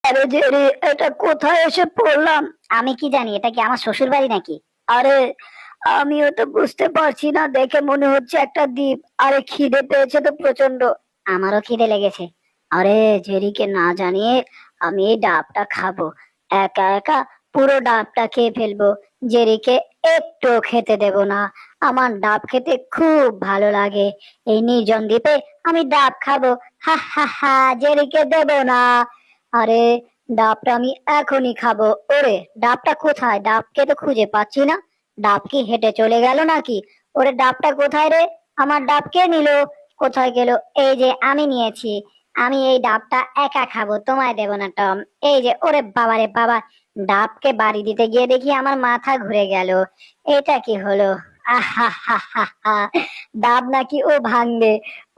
আরে যে রে, এটা কোথায় এসে পড়লাম? আমি কি জানি এটা কি আমার শ্বশুর বাড়ি নাকি? আরে আমিও তো বুঝতে পারছি না, দেখে মনে হচ্ছে একটা দ্বীপ। আরে খিদে পেয়েছে তো প্রচন্ড। আমারও খিদে লেগেছে। আরে জেরিকে না জানিয়ে আমি এই ডাবটা খাবো। একা একা পুরো ডাবটা খেয়ে ফেলবো। জেরিকে একটু খেতে দেব না। আমার ডাব খেতে খুব ভালো লাগে। এই নির্জন দ্বীপে আমি ডাব খাবো। হা হা হা, জেরিকে দেব না। আরে ডাবটা আমি এখনই খাবো। ওরে ডাবটা কোথায়? ডাবকে তো খুঁজে পাচ্ছি না। ডাব কি হেঁটে চলে গেল নাকি? ওরে ডাবটা কোথায় রে? আমার ডাব কে নিল? কোথায় গেল? এই যে আমি নিয়েছি। আমি এই ডাবটা একা খাবো, তোমায় দেব না টম। এই যে, ওরে বাবা রে বাবা, ডাবকে বাড়ি দিতে গিয়ে দেখি আমার মাথা ঘুরে গেল। এটা কি হলো? আহা হা হা হা, ডাব নাকি ও ভাঙবে?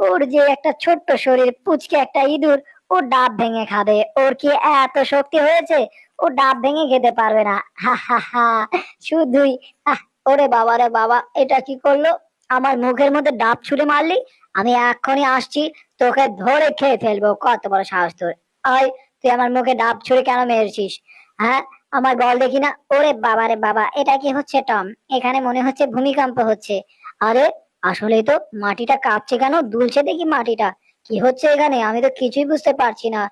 ওর যে একটা ছোট্ট শরীর, পুচকে একটা ইঁদুর, ও ডাব ভেঙে খাবে? ওর কি এত শক্তি হয়েছে? ও ডাব ভেঙে খেতে পারবে না। হা হা হা, শুধুই ওরে বাবা রে বাবা, এটা কি করলো? আমার মুখের মধ্যে ডাব ছুঁড়ে মারলি? আমি এক্ষুনি আসছি, তোকে ধরে খেয়ে ফেলবো। কত বড় সাহস তোর! আয়, তুই আমার মুখে ডাব ছুঁড়ে কেন মেরেছিস? হ্যাঁ, আমার বল দেখি না। ওরে বাবা রে বাবা, এটা কি হচ্ছে টম? এখানে মনে হচ্ছে ভূমিকম্প হচ্ছে। আরে আসলেই তো, মাটিটা কাঁপছে কেন? দুলছে দেখি মাটিটা। কি হচ্ছে এখানে? আমি তো কিছুই বুঝতে পারছি না।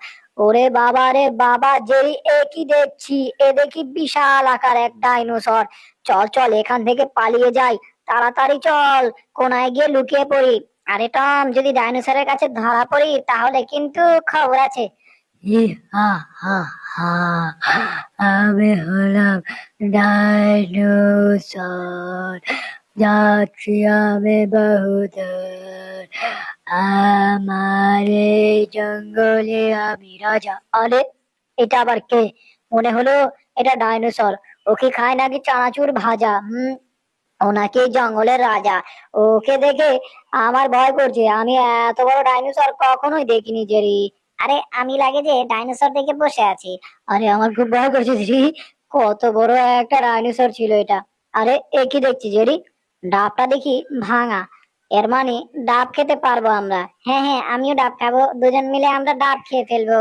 ওরে বাবা রে বাবা, যেই এ কি দেখছি! এ দেখি বিশাল আকার এক ডাইনোসর। চল চল, এখান থেকে পালিয়ে যাই। তাড়াতাড়ি চল, কোনায় গিয়ে লুকিয়ে পড়ি। আরে টম, যদি ডাইনোসরের কাছে ধরা পড়ি তাহলে কিন্তু খবর আছে। হি হা হা হা, আমি হলাম ডাইনোসর, যাচ্ছি আমি বহুদূর। আমার এই জঙ্গলে আমি রাজা। আরে এটা আবার কে? মনে হলো এটা ডাইনোসর। ও কি খায় নাকি চানাচুর ভাজা? ও নাকি এই জঙ্গলের রাজা। ওকে দেখে আমার ভয় করছে। আমি এত বড় ডাইনোসর কখনোই দেখিনি জেরি। আরে আমি লাগে যে ডাইনোসর দেখে বসে আছি। আরে আমার খুব ভয় করছে জেরি। কত বড় একটা ডাইনোসর ছিল এটা! আরে এ কি দেখছি জেরি? ডাবটা দেখি ভাঙা। এর মানে ডাব খেতে পারবো আমরা। হ্যাঁ হ্যাঁ, আমিও ডাব খাবো। দুজন মিলে আমরা ডাব খেয়ে ফেলবো।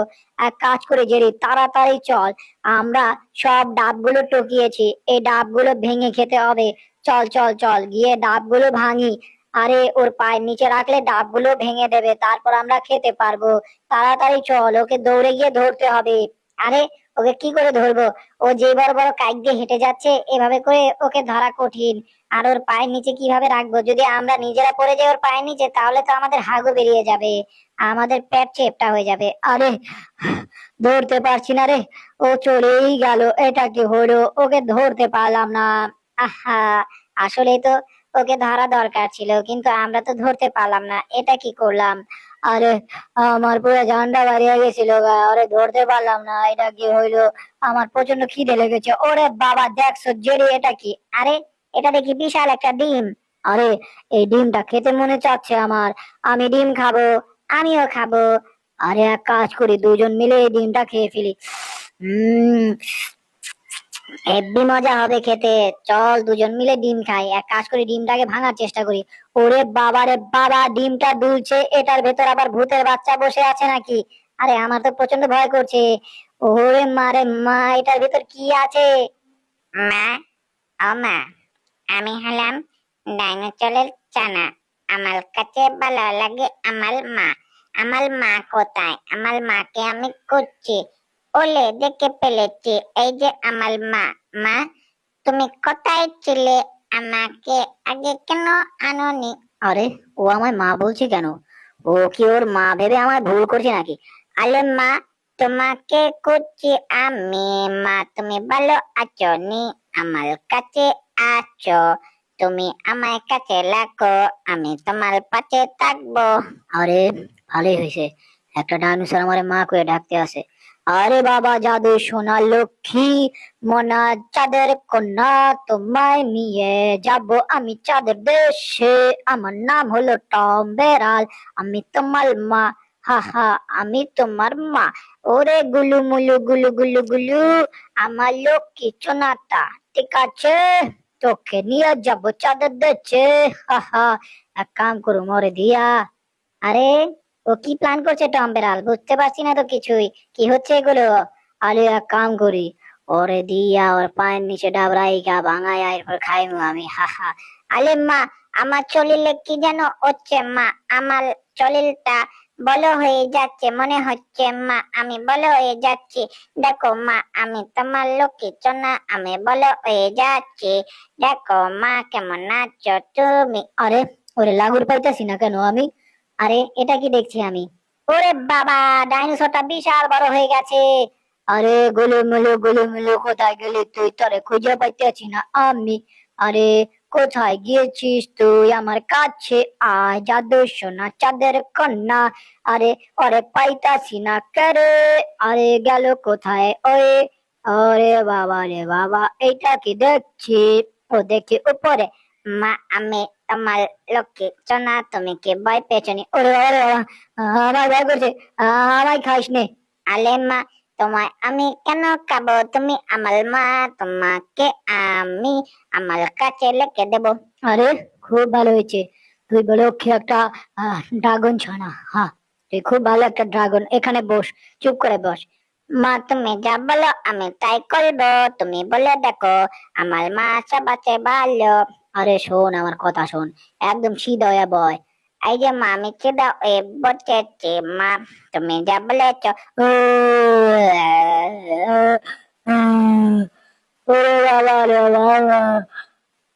এক কাজ করে জেরি, তাড়াতাড়ি চল। আমরা সব ডাবগুলো টকিয়েছি, এই ডাবগুলো ভেঙে খেতে হবে। চল চল চল, গিয়ে ডাবগুলো ভাঙি। আরে ওর পায়ের নিচে রাখলে ডাবগুলো ভেঙে দেবে, তারপর আমরা খেতে পারবো। তাড়াতাড়ি চল, ওকে দৌড়ে গিয়ে ধরতে হবে। আরে ওকে কি করে ধরবো? ও যে বড় বড় কাইক দিয়ে হেঁটে যাচ্ছে, এভাবে করে ওকে ধরা কঠিন। আর ওর পায়ের নিচে কিভাবে রাখবো? যদি আমরা নিজেরা পড়ে যাই ওর পায়ের নিচে, তাহলে তো আমাদের হাগু বেরিয়ে যাবে, আমাদের পেট চেপটা হয়ে যাবে। আরে ধরতে পারছি না রে। ও চলেই গেল। এটা কি হলো? ওকে ধরতে পারলাম না। আহা, আসলে তো ওকে ধরা দরকার ছিল, কিন্তু আমরা তো ধরতে পারলাম না। এটা কি করলাম! আরে আমার পুরো জানটা বাড়িয়ে গেছিল গা। আরে ধরতে পারলাম না, এটা কি হইলো? আমার প্রচন্ড খিদে লেগেছে। ওরে বাবা, দেখছো জেরি এটা কি? আরে এটা দেখি বিশাল একটা ডিম। আরে এই ডিমটা খেতে মনে চাচ্ছে আমার। আমি ডিম খাবো। আমিও খাবো। আরে এক কাজ করি, দুজন মিলে এই ডিমটা খেয়ে ফেলি। হম, হেব্বি মজা হবে খেতে। চল দুজন মিলে ডিম খাই। এক কাজ করি, ডিমটাকে ভাঙার চেষ্টা করি। ওরে বাবা রে বাবা, ডিমটা দুলছে। এটার ভেতর আবার ভূতের বাচ্চা বসে আছে নাকি? আরে আমার তো প্রচন্ড ভয় করছে। ওরে মারে মা, এটার ভেতর কি আছে? মা, ও মা, আমি হলাম ডাইনোসরের ছানা। আমার কাছে ভালো লাগে আমার মা। আমার মা কোথায়? আমার মাকে আমি খুঁজছি। ওলে দেখে ফেলেছি, এই যে আমার মা। মা, তুমি কোথায় ছিলে? আমাকে আগে কেন আনোনি? আরে ও আমার মা বলছে কেন? ও কি ওর মা ভেবে আমার ভুল করছে নাকি? আলে মা, তোমাকে খুঁজছি আমি। মা, তুমি ভালো আছো নি? আমার কাছে আছো? তুমি আমার কাছে লাগো, আমি তোমার পাশে থাকবো। আরে ভালোই হয়েছে, একটা ডাইনোসর আমার মা করে ডাকতে আসে। আরে বাবা জাদু সোনা লক্ষ্মী, মনা চাঁদের কন্যা, তোমায় নিয়ে যাব আমি চাঁদের দেশে। আমার নাম হলো টম বেড়াল, আমি তোমার মা। হা হা, আমি তোমার মা। ওরে গুলু মুলু গুলু গুলু গুলু, আমার লক্ষ্মী সোনাটা। ঠিক আছে, তোকে নিয়ে যাবো চাঁদের দেশে। হা হা, এক কাম করুম ওরে দিয়া। আরে ও কি প্ল্যান করছে টম বেড়াল? বুঝতে পারছি না তো কিছুই। কি হচ্ছে এগুলো? আরে এক কাম করি, ওরে দিয়া ওর পায়ের নিচে ডাবরাই গা ভাঙাই এরপর খাইমু আমি, হা হা। আলে মা, আমার শরীরে কি যেন হচ্ছে মা, আমার শরীরটা বলো হয়ে যাচ্ছে মনে হচ্ছে মা, আমি বলো হয়ে যাচ্ছি। দেখো মা, আমি তোমার লক্ষ্মী সোনা, আমি বলো হয়ে যাচ্ছি। দেখো মা, কেমন নাচছো তুমি। আরে ওরে লাগুর পাইতাছি না কেন আমি? আরে এটা কি দেখছি আমি? ওরে বাবা, ডাইনোসরটা বিশাল বড় হয়ে গেছে। আরে গোলুমুলু কোথায় গেলি তুই? তোরে খুঁজে পাইতেছি না আমি। আরে কোথায় গিয়েছিস তুই? আমার কাছে আয় জাদু সোনা চাঁদের কন্যা। আরে ওরে পাইতাছি না কেরে। আরে গেল কোথায় ওই? আরে বাবা রে বাবা, এইটা কি দেখছি? ও দেখি উপরে। মা, আমি তোমার লক্ষ্মী সোনা, তুমি কি ভয় পেয়েছো নি? ওরে বাবা রে বাবা, আমার ভয় করছে। আমায় খাইস নে। আলে মা, তোমায় আমি কেন খাবো? তুমি আমার মা, তোমাকে আমি আমার কাছে রেখে দেবো। আরে খুব ভালো হয়েছে, তুই বলে ওকে একটা ড্রাগন ছানা। হ্যাঁ, তুই খুব ভালো একটা ড্রাগন। এখানে বস, চুপ করে বস। মা, তুমি যা বলো আমি তাই করবো। তুমি বলে দেখো, আমার মা সব আছে ভালো। আরে শোন, আমার কথা শোন, একদম সিধা বয়। এই যে মা, আমি চিদা এ বসেছি মা, তুমি যা বলেছ। ও, ওরে বাবা রে বাবা,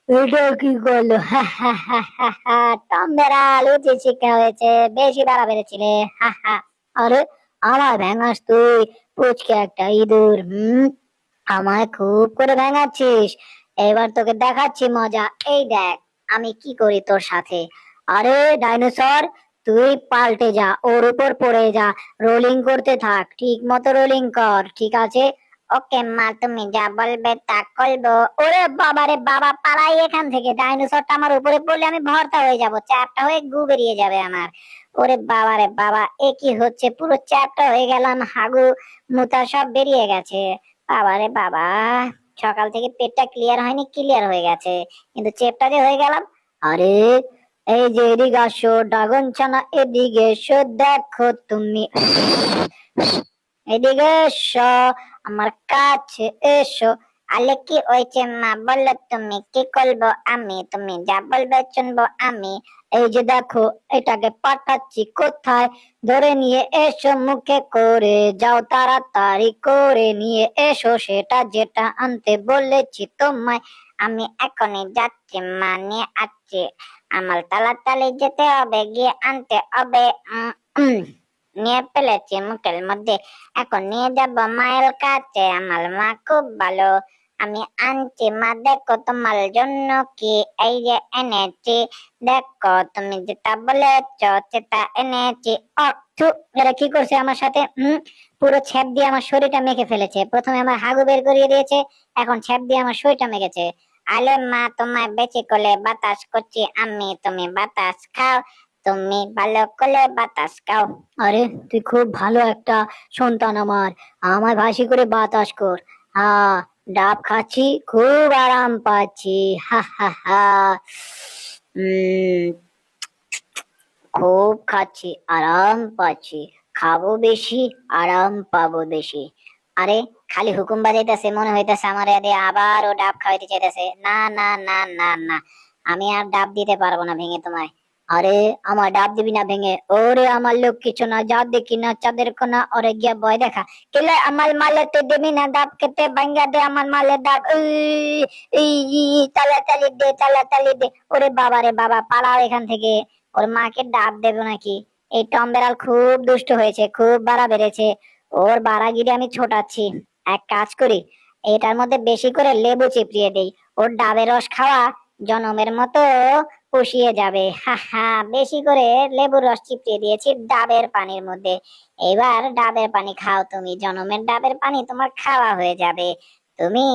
এটা কি করলো? হা হা হা হা হা, টম্বেরা লুচি শিক্ষা হয়েছে, বেশি বেড়া বেড়েছিলে। হা হা। আরে আমার ভেঙাস তুই, পুচকে একটা ইঁদুর। আমায় খুব করে ভেঙাচ্ছিস। এবার তোকে দেখাচ্ছি মজা, এই দেখ আমি কি করি তোর সাথে। আরে ডাইনোসর, তুই পাল্টে যা, ওর উপর পড়ে যা, রোলিং করতে থাক, ঠিক মতো রোলিং কর, ঠিক আছে? ওকে মা, তুমি যা বলবে তা করবো। ওরে বাবা রে বাবা, পালাই এখান থেকে, ডাইনোসরটা আমার উপরে পড়লে আমি ভর্তা হয়ে যাব, চ্যাপটা হয়ে গু বেরিয়ে যাবে আমার। ওরে বাবা রে বাবা, এ কি হচ্ছে? পুরো চ্যাপটা হয়ে গেলাম, হাগু মুতা সব বেরিয়ে গেছে। বাবা রে বাবা, সকাল থেকে পেটটা ক্লিয়ার হয়নি, ক্লিয়ার হয়ে গেছে, কিন্তু চেপটা যে হয়ে গেলাম। আরে এই যে এদিকে আসো ড্রাগন ছানা, এদিকে এসো, দেখো তুমি, এদিকে এসো, আমার কাছে এসো। আলে কি হয়েছে মা, বলো তুমি কি করবো আমি, তুমি যা বলবে শুনবো আমি। এই যে দেখো, এটাকে পাঠাচ্ছি কোথায়, ধরে নিয়ে এসো, মুখে করে যাও, তাড়াতাড়ি করে নিয়ে এসো সেটা যেটা আনতে বলেছি তোমায়। আমি এখনই যাচ্ছি মা, নিয়ে আসছি। আমার তাড়াতাড়ি যেতে হবে, গিয়ে আনতে হবে। নিয়ে ফেলেছি মুখের মধ্যে, এখন নিয়ে যাব মায়ের কাছে। আমার মা খুব ভালো। আমি আনছি মা, দেখো তোমার জন্য কি এই যে এনেছি। দেখো তুমি যেটা বলেছ সেটা এনেছি। থু, এরা কি করছে আমার সাথে? পুরো ছ্যাপ দিয়ে আমার শরীরটা মেখে ফেলেছে। প্রথমে আমার হাগু বের করিয়ে দিয়েছে, এখন ছ্যাপ দিয়ে আমার শরীরটা মেখেছে। আলে মা, তোমায় বেশি করে বাতাস করছি আমি, তুমি বাতাস খাও। তুমি ভালো করে বাতাস খাও। আরে তুই খুব ভালো একটা সন্তান আমার, আমায় ভাসি করে বাতাস কর। ডাব খাচ্ছি, খুব আরাম পাচ্ছি। হা হা হা। উম খুব খাচ্ছি, আরাম পাচ্ছি, খাবো বেশি, আরাম পাবো বেশি। আরে খালি হুকুম বাজাইতেছে, মনে হইতেছে আমার আবার ও ডাব খাওয়াইতে চাইতেছে। না না না না না, আমি আর ডাব দিতে পারবো না ভেঙে তোমায়। আরে আমার ডাব দিবি না ভেঙে? ওরে আমার লোক কিছু না, যা দেখি না চাঁদের কোনা, ওরে গিয়া ভয় দেখা। কেলে আমার মালে তুই দিবি না ডাব খেতে? ভাঙ্গা দে আমার মালে ডাব। তাড়াতাড়ি দে, তাড়াতাড়ি দে। ওরে বাবা রে বাবা, পালাও এখান থেকে। ওর মাকে ডাব দেবো নাকি? এই টম বেড়াল খুব দুষ্ট হয়েছে, খুব বাড়া বেড়েছে। ওর বাড়াগিরি আমি ছোটাচ্ছি। এক কাজ করি, এটার মধ্যে বেশি করে লেবু চিপড়িয়ে দেই, ওর ডাবের রস খাওয়া জনমের মতো পুষিয়ে যাবে। হা হা, বেশি করে লেবুর রস চিপড়িয়ে দিয়েছি ডাবের পানির মধ্যে। এবার ডাবের পানি খাও তুমি, জনমের ডাবের পানি তোমার খাওয়া হয়ে যাবে। তুমি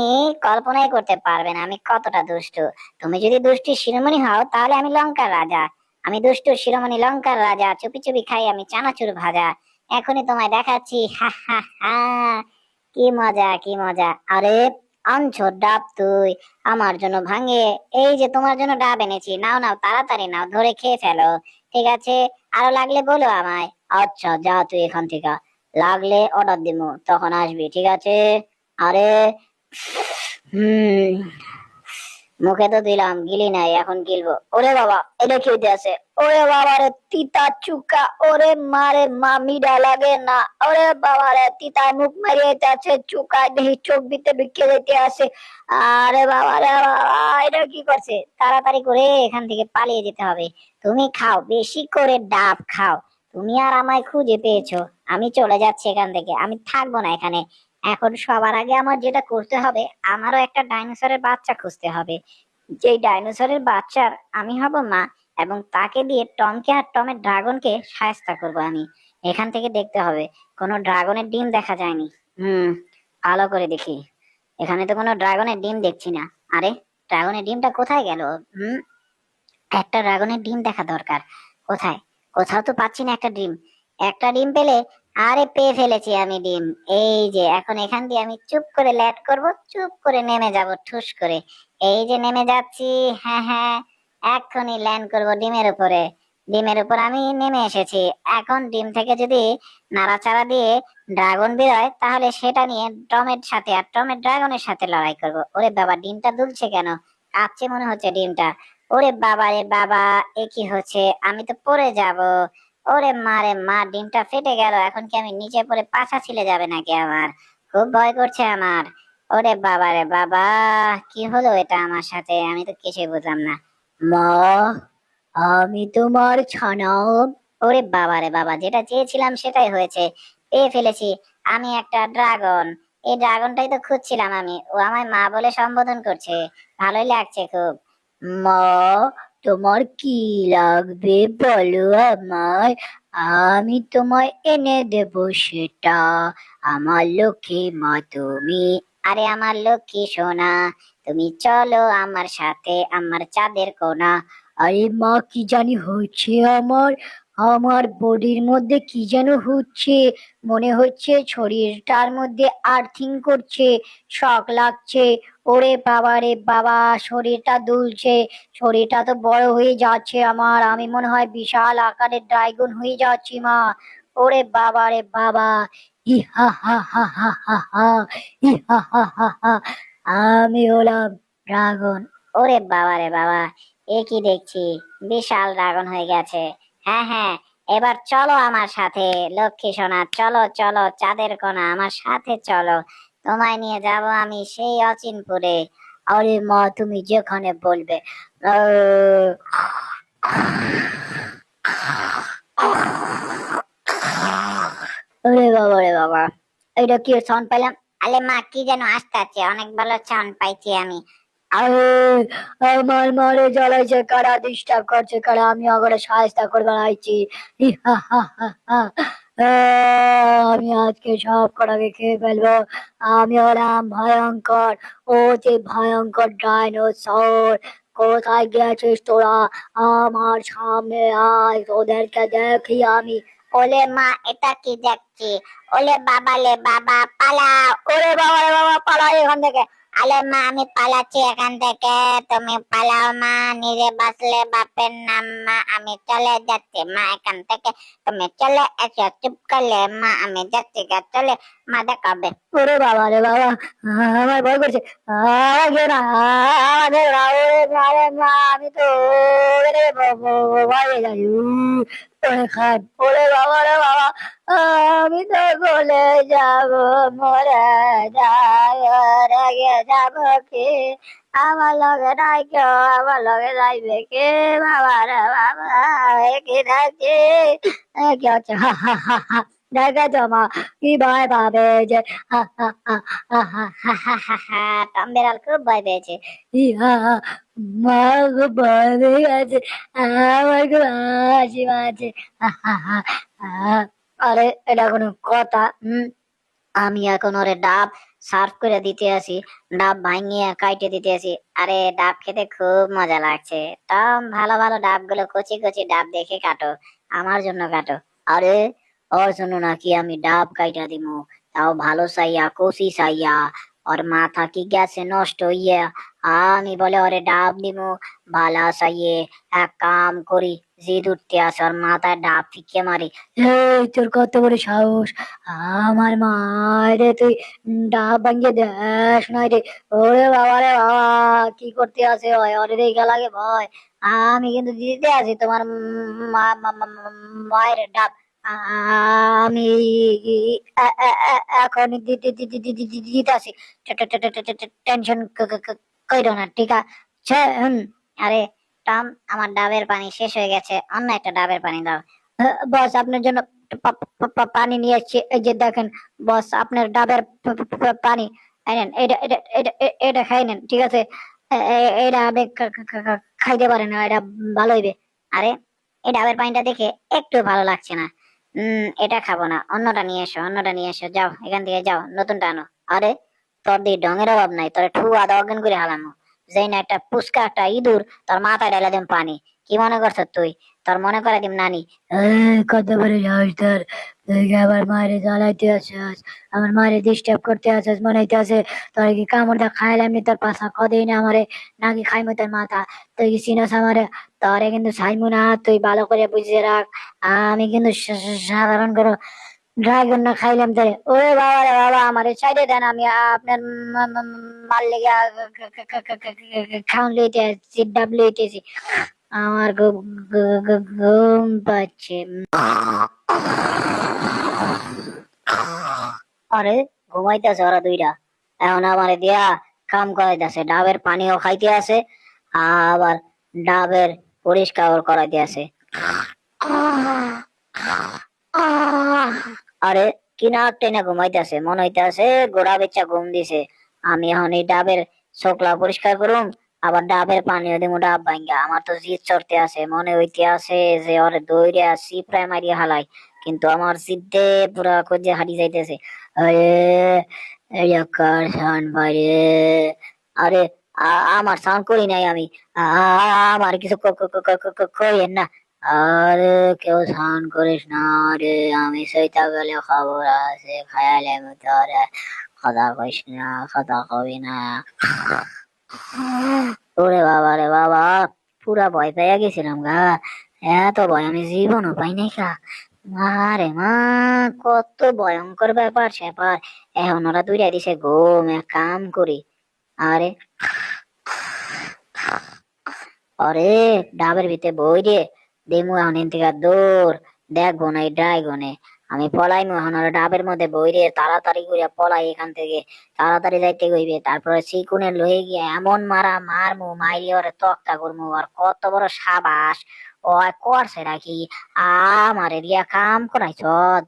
কল্পনাই করতে পারবে না আমি কতটা দুষ্টু। তুমি যদি দুষ্টি শিরোমণি হও, তাহলে আমি লঙ্কার রাজা। আমি দুষ্টু শিরোমণি লঙ্কার রাজা, চুপি চুপি খাই আমি চানাচুর ভাজা। এখনই তোমায় দেখাচ্ছি। হা হা হা, কি মজা কি মজা। আরে আনছো ডাব তুই আমার জন্য ভাঙে? এই যে তোমার জন্য ডাব এনেছি, নাও নাও, তাড়াতাড়ি নাও, ধরে খেয়ে ফেলো। ঠিক আছে, আরো লাগলে বলো আমায়। আচ্ছা যা তুই এখান থেকে। লাগলে অর্ডার দিবো, তখন আসবি, ঠিক আছে? আরে হুম, মুখে তো দিলাম, গিলি নাই, এখন গিলবো। ওরে বাবা, এটা খেতে আছে। ওরে বাবা রে, তিতা চুকা। ওরে মারে মিডা লাগে না। ওরে বাবা রে, তিতায় মুখ মারিয়ে আছে, চুকায় দেখি চোখ দিতে ঢুকিয়ে দিতে আছে। আরে বাবা রে বাবা, এটা কি করছে? তাড়াতাড়ি করে এখান থেকে পালিয়ে যেতে হবে। তুমি খাও, বেশি করে ডাব খাও। তুমি আর আমায় খুঁজে পেয়েছো, আমি চলে যাচ্ছি এখান থেকে, আমি থাকবো না এখানে। এখন সবার আগে আমার যেটা করতে হবে, আমারও একটা ডাইনোসরের বাচ্চা খুঁজতে হবে। যেই ডাইনোসরের বাচ্চার আমি হব মা, এবং তাকে দিয়ে টমকে আর টমের ড্রাগনকে সায়স্তা করব আমি। এখান থেকে দেখতে হবে, কোনো ড্রাগনের ডিম দেখা যায়নি। ভালো করে দেখি, এখানে তো কোনো ড্রাগনের ডিম দেখছি না। আরে, ড্রাগনের ডিমটা কোথায় গেল? হুম, একটা ড্রাগনের ডিম দেখা দরকার। কোথায়? কোথাও তো পাচ্ছি না একটা ডিম। একটা ডিম পেলে, আরে পেয়ে ফেলেছি আমি ডিম। এই যে এখন এখান দিয়ে আমি চুপ করে ল্যান্ড করব, চুপ করে নেমে যাব ঠুস করে। এই যে নেমে যাচ্ছি। হ্যাঁ হ্যাঁ, এক্ষুনি ল্যান্ড করব ডিমের উপরে। ডিমের উপর আমি নেমে এসেছি। এখন ডিম থেকে যদি নাড়াচাড়া দিয়ে ড্রাগন বেরোয়, তাহলে সেটা নিয়ে টমের সাথে আর টমের ড্রাগনের সাথে লড়াই করব। ওরে বাবা, ডিমটা দুলছে কেন? কাঁপছে মনে হচ্ছে ডিমটা। ওরে বাবা রে বাবা, এ কি হচ্ছে? আমি তো পড়ে যাব। ওরে মা রে মা, ডিমটা ফেটে গেল। এখন কি আমি নিচে পড়ে পাছা ছিলে যাবে নাকি আমার? খুব ভয় করছে আমার। ওরে বাবা রে বাবা, কি হলো এটা আমার সাথে? আমি তো কিছুই বুঝলাম না। মা, আমি তোমার ছানা। ওরে বাবা রে বাবা, যেটা চেয়েছিলাম সেটাই হয়েছে। পেয়ে ফেলেছি আমি একটা ড্রাগন। এই ড্রাগনটাই তো খুঁজছিলাম আমি। ও আমায় মা বলে সম্বোধন করছে, ভালোই লাগছে খুব। মা, তোমার কি লাগবে বলো আমায়, আমি তোমায় এনে দেব সেটা। আমার লক্ষ্মী মা তুমি। আরে আমার লক্ষ্মী সোনা, তুমি চলো আমার সাথে আমার চাঁদের কোনা। আরে মা, কি জানি হচ্ছে আমার, আমার বডির মধ্যে কি যেন হচ্ছে। মনে হচ্ছে শরীরটার মধ্যে আর্থিং করছে, শক লাগছে। ওরে বাবা রে বাবা, শরীরটা দুলছে। শরীরটা তো বড় হয়ে যাচ্ছে আমার, আমি মনে হয় বিশাল আকারের ড্রাগন হয়ে যাচ্ছি মা। ওরে বাবা রে বাবা, ইহা হা হা হা হা হা, ইহা হা হা হা, আমি হলাম ড্রাগন। ওরে বাবা রে বাবা, এ কি দেখছি, বিশাল ড্রাগন হয়ে গেছে। হ্যাঁ হ্যাঁ, এবার চলো আমার সাথে লক্ষ্মী সোনা, চলো চলো চাঁদের কোনা, আমার সাথে চলো। তোমায় নিয়ে যাব আমি সেই অচিনপুরে। আরে মা, তুমি যেখানে বলবে। ওরে বাবা রে বাবা, এটা কি সাউন্ড পেলাম? আলে মা, কি যেন আসতে আছে, অনেক ভালো সাউন্ড পাইছি আমি। আরে, আমার মারে জ্বালাইছে কারা, ডিস্টার্ব করছে কারা, আমি ওগুলো সাহায্য করবার আইছি। ইহা হা হা হা। আমি আজকে সব কটাকে খেয়ে ফেলবো। আমি হলাম ভয়ঙ্কর, ও যে ভয়ঙ্কর ডাইনোসর। কোথায় গেছিস তোরা? আমার সামনে আয়, তোদেরকে দেখি আমি। ওলে মা, এটা কি দেখছি? ওলে বাবা লে বাবা, পালাও। ওরে বাবা রে বাবা, পালাই এখান থেকে। আলে মা, আমি পালাচ্ছি এখান থেকে, তুমি পালাও মা। নিজে বাঁচলে বাপের নাম মা, আমি চলে যাচ্ছি মা এখান থেকে। তুমি চলে এসো, চুপ করলে মা, আমি যাচ্ছি গা, চলে মা, দেখাবে। ওরে বাবা রে বাবা, আমার ভয় করছে। কেউ না, আমাদের আমি তো ভয় যাই। ওরে খান, ওরে বাবা রে বাবা, আমি তো গলে যাব, মরে যাওয়ার আগে যাব কি? আমার লগে নাই কেউ, আমার লগে যাইবে কে? বাবা রে বাবা, কি দেখছি, কি হচ্ছে? হা হা হা হা, দেখে তো মা, কি ভয় পাবে যে। হা হা হা হা হা হা হা হা হা, টম বিড়াল খুব ভয় পেয়েছে। ইহা, মা খুব ভয় পেয়ে গেছে, আমার খুব হাসি পাচ্ছে। হা হা হা হা। আরে, এটা কোনো কথা? আমি এখন ওরে ডাব সার্ভ করে দিতে আসি, ডাব ভাঙিয়ে কাইটে দিতে আসি। আরে, ডাব খেতে খুব মজা লাগছে। টম, ভালো ভালো ডাব গুলো, কচি কচি ডাব দেখে কাটো, আমার জন্য কাটো। আরে, ওর জন্য নাকি আমি ডাব কাইটা দিমু, তাও ভালো সাইয়া, কচি সাইয়া। ওর মাথা কি গেছে নষ্ট হইয়া? আমি বলে ওরে ডাব দিমু ভালা সাইয়ে। এক কাম করি, জিদ উঠতে আসে, ওর মাথায় ডাব ফিকে মারি। এই তোর কত বড় সাহস, আমার মারে তুই ডাব ভাঙ্গে দেশ নাই রে। ওরে বাবা রে বাবা, কি করতে আসে হয়, ওরে দেখে লাগে ভয়। আমি কিন্তু দিতে আছি তোমার মায়ের ডাব। আমি এখন দিতে আছি। টেনশন কইরো না, ঠিক আছে? আরে টম, আমার ডাবের পানি শেষ হয়ে গেছে, অন্য একটা ডাবের পানি দাও। বস, আপনার জন্য পানি নিয়ে এসেছি, এই যে দেখেন বস, আপনার ডাবের পানি। এই নেন, এটা এটা এটা এটা খাই নেন, ঠিক আছে? এটা আপনি খাইতে পারেন না, এটা ভালো হইবে। আরে, এই ডাবের পানিটা দেখে একটু ভালো লাগছে না। এটা খাবো না, অন্যটা নিয়ে এসো, অন্যটা নিয়ে এসো, যাও এখান থেকে যাও, নতুনটা আনো। আরে, তোর দিয়ে ঢঙের অভাব নাই, তোর ঠু আদা অজ্ঞান করে হালামো। যেই না একটা পুচকা একটা ইঁদুর তোর মাথায় ঢেলে দিম পানি। কি মনে করছ তুই? তোর মনে করে দিম নানি? কত বড় সাহস তোর, তুই কি আবার মায়ের জ্বালাইতে আসিস, আমার মায়ের ডিস্টার্ব করতে আসিস মনে হইতেছে। তোর কি কামড়টা খাইলাম নি, তোর পাশা কদেই না আমারে, নাকি খাইমু তোর মাথা? তুই কি চিনস আমারে? তোরে কিন্তু ছাইমু না, তুই ভালো করে বুঝে রাখ। আমি কিন্তু সাধারণ কোনো ড্রাগন না খাইলাম তোরে। ওরে বাবা রে বাবা, আমারে ছাইড়ে দেন, আমি আপনার মাল লেগে খাউন লইতে আসছি, ডাব লইতেছি। আমার খুব ঘুম পাচ্ছে। আরে, ঘুমাইতেছে ওরা দুইটা, এখন আমারে দিয়া কাম করাইতেছে, ডাবের পানিও খাইতে আছে, আবার ডাবের পরিষ্কার করাইতে আছে। আরে, কি নাক টেনে ঘুমাইতেছে, মনে হইতেছে গোড়া বেচা ঘুম দিছে। আমি এখন এই ডাবের চোখলা পরিষ্কার করুম, আবার ডাবের পানিও দিমু ডাব ভাঙ্গা। আমার তো জিদ চড়তে আছে, মনে হইতে আছে যে ওরে দৌড়ে আসি প্রাইমারি হালাই, কিন্তু আমার জিদ্দে পুরা কজে হারিয়ে যাইতেছে। আরে, এই কার সাউন্ড বাইরে? আরে, আমার সাউন্ড করি নাই আমি। আমার কিছু কইেন না। আরে, কেউ সাউন্ড করিস না রে, আমি সেইটা গেলে খবর আছে, খায়ালে তোরে কথা কইস না, কথা কবি না। ওরে বাবা রে বাবা, পুরা ভয় পেয়ে গেছিলাম গা। এত ভয় আমি জীবনও পাই নাই কা। আরে মা, কত ভয়ঙ্কর ব্যাপার স্যাপার। এখন ওরা দুইটা দিছে ঘুম, এক কাম করি। আরে, আরে, ডাবের ভিতরে বই রে, দিমু এখন থেকে দৌড়, দেখবো না এই ড্রাগনে। আমি পলাইমু এখন, ওরা ডাবের মধ্যে বই রে, তাড়াতাড়ি করে পলাই এখান থেকে, তাড়াতাড়ি যাইতে হইবে। তারপরে চিকুনে লয়ে গিয়ে এমন মারা মারমু, মাইরি ওরে তক্তা করমু। আর কত বড় সাবাস ও করছে নাকি, আমারে দিয়া কাম করাইছ,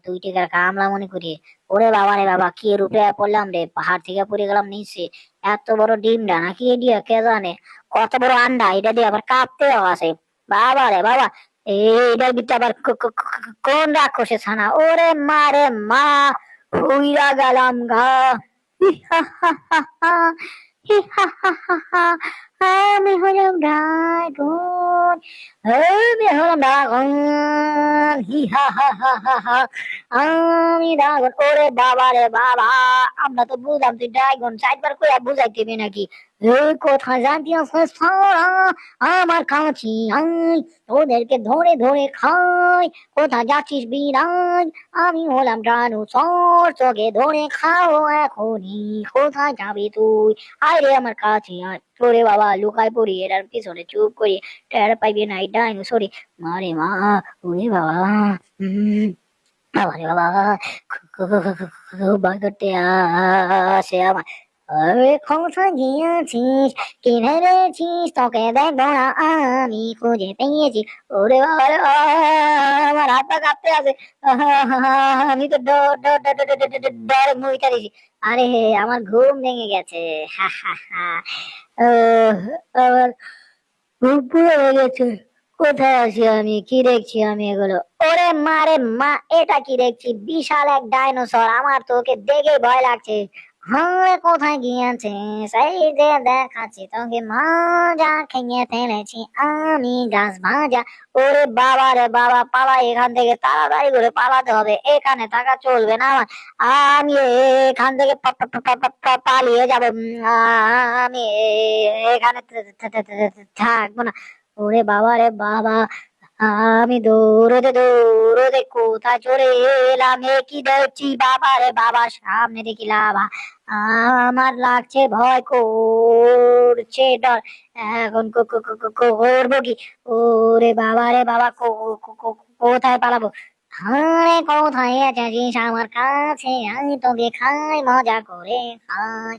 2 টাকার কামলা মনে করি। ওরে বাবা রে বাবা, কি রূপে পড়লাম রে, পাহাড় থেকে পড়ে গেলাম নিচে। এত বড় ডিমটা নাকি এডিয়া, কে জানে? কত বড় আন্ডা, এটা দিয়ে আবার কাঁপতেও আছে। বাবা রে বাবা, এইটার ভিতরে আবার কোন রাক্ষসে ছানা, ওরে মা রে মা, হুইরা গেলাম গা। আমি হলাম ড্রাগন, আমি হলাম ড্রাগন, হি হা হা হা হা হা, আমি ড্রাগন। ওরে বাবা রে বাবা, আমরা তো বুঝলাম তুই ড্রাগন, 4বার করে বুঝাইতে হবে নাকি? এই কোথায় জানতি আছে সারা, আমার কাছে আয়, ওদেরকে ধরে ধরে খাই। কোথায় যাচ্ছিস বিরাই, আমি হলাম ডাইনোসর, তোকে ধরে খাও এখনই। কোথায় যাবি তুই, আয় রে আমার কাছে আয়। ওরে বাবা, লুকায় পড়ি এটার পিছনে চুপ করি, টের পাইবি না এই ডাইনোসরে। মারে মা, ওরে বাবা, উম বাবা রে বাবা, খুব ভয় করতে আসে আমার। আরে, কোথায় গিয়েছিস, কি ভেবেছিস তোকে দেখবো না, আমি খুঁজে পেয়েছি। ওরে বাবা রে বাবা, আমার হাত পা কাঁপতে আছে। আমি তো ডরে মুইটা দিছি। আরে, আমার ঘুম ভেঙে গেছে। হা হা হা। আমার ঘুম পুরো হয়ে গেছে। কোথায় আছি আমি, কি দেখছি আমি এগুলো? ওরে মারে মা, এটা কি দেখছি, বিশাল এক ডাইনোসর, আমার তো ওকে দেখে ভয় লাগছে। হ্যাঁ, কোথায় গিয়েছিস, এই যে দেখাচ্ছি তোকে মজা, খেয়ে ফেলেছি আমি গাছ ভাজা। ওরে বাবা রে বাবা, পালা এখান থেকে, তাড়াতাড়ি করে পালাতে হবে, এখানে থাকা চলবে না আমার। আমি এখান থেকে পালিয়ে যাবো। আমি এখানে থাকবো না। ওরে বাবা রে বাবা, আমি দৌড়তে দৌড়তে কোথায় চলে এলাম, এ কি দেখছি বাবা রে বাবা, সামনে দেখি লাভা। আমার লাগছে ভয়, করছে ডর, এখন করবো কি? ওরে বাবা রে বাবা, কোথায় পালাবো? আরে কোথায় আছিস আমার কাছে, আমি তোকে খাই মজা করে খাই,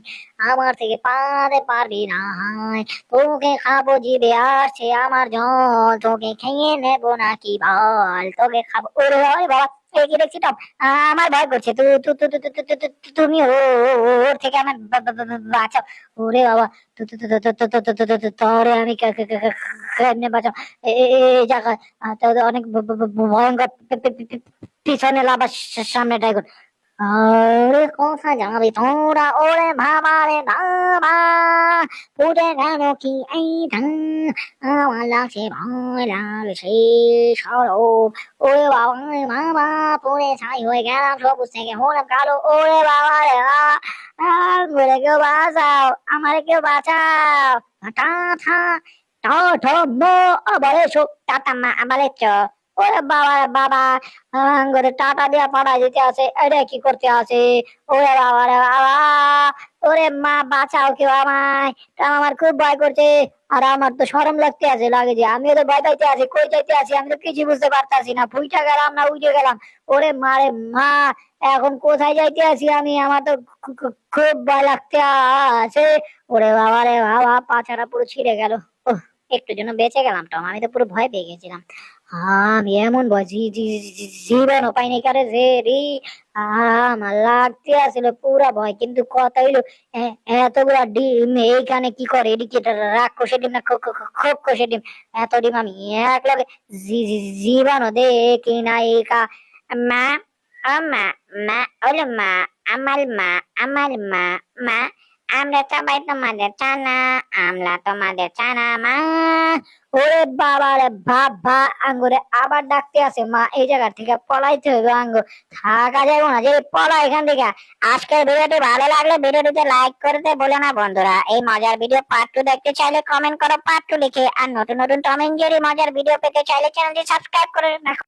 আমার থেকে পারে পারবি না হায়। তোকে খাবো, জিভে আসছে আমার জল, তোকে খেয়ে নেবো নাকি বল, তোকে খাবো। ওরে বাবা রে বাবা, এ কি দেখছি টপ, আমার ভয় করছে। তুমি ওর থেকে আমার বাঁচাও। ওরে বাবা, তোরে আমি কেমনে বাঁচাও এই জায়গায়? তো অনেক ভয়ঙ্কর, পিছনে লাভ, সামনে ড্রাগন। আরে কোথায় যাবি তোরা, ওরে বাবা রে বাবা, ফুটে গেল কি এই ধান, আমার লাগছে ভয় লাগছে সরব। ওরে বাবা রে বাবা, পড়ে ছাই হয়ে গেলাম, সবুজ থেকে হলাম কালো। ওরে বাবা রে বাবা, ঘুরে কেউ বাঁচাও, আমারে কেউ বাঁচাও। টা থা টা ঠ ম আবার এসো, টাটা মা আবার এসো। ওরে বাবা রে বাবা, আঙ্গুরে টাটা দিয়া পাঠাই দিতে আছে, এটা কি করতে আছে? ওরে বাবা রে বাবা, ওরে মা বাঁচাও কেউ আমায়, তা আমার খুব ভয় করছে। আর আমার তো শরম লাগতে আছে, লাগে যে আমিও তো ভয় পাইতে আছি, কই যাইতে আছি আমি তো কিছু বুঝতে পারতাছি না, ফুইটা গেলাম না উঠে গেলাম। ওরে মা রে মা, এখন কোথায় যাইতে আছি আমি? আমার তো খুব ভয় লাগতে আছে। ওরে বাবা রে বাবা, পাছাটা পুরো ছিঁড়ে গেল। ওহ, একটু জন্য বেঁচে গেলাম, তো আমি তো পুরো ভয় পেয়ে গেছিলাম। আমি এমন ভয় জীবনও পাইনি কারে যে রে। আমার লাগতে আসলে পুরা ভয়, কিন্তু কথা হইলো এতগুলা ডিম এইখানে কি করে? এদিকে রাক্ষসের ডিম না খোকসের ডিম? এত ডিম আমি এক লগে জীবনও দেখি না একা। মা, ও মা, মা, ওরে মা, আমার মা, মা, আমরা সবাই তোমাদের চানা, আমরা তোমাদের চানা মা। ওরে বাবা রে বাবা, আঙ্গুরে আবার ডাকতে আছে মা, এই জায়গা থেকে পলাইতে হবে আঙ্গু, থাকা যাবে না, যে পলা এখান থেকে। আজকের ভিডিওটি ভালো লাগলে ভিডিওটিতে লাইক করতে বলে না বন্ধুরা। এই মজার ভিডিও পার্ট 2 দেখতে চাইলে কমেন্ট করো পার্ট 2 লিখে, আর নতুন নতুন টম এন্ড জেরি মজার ভিডিও পেতে চাইলে চ্যানেলটি সাবস্ক্রাইব করে রাখো।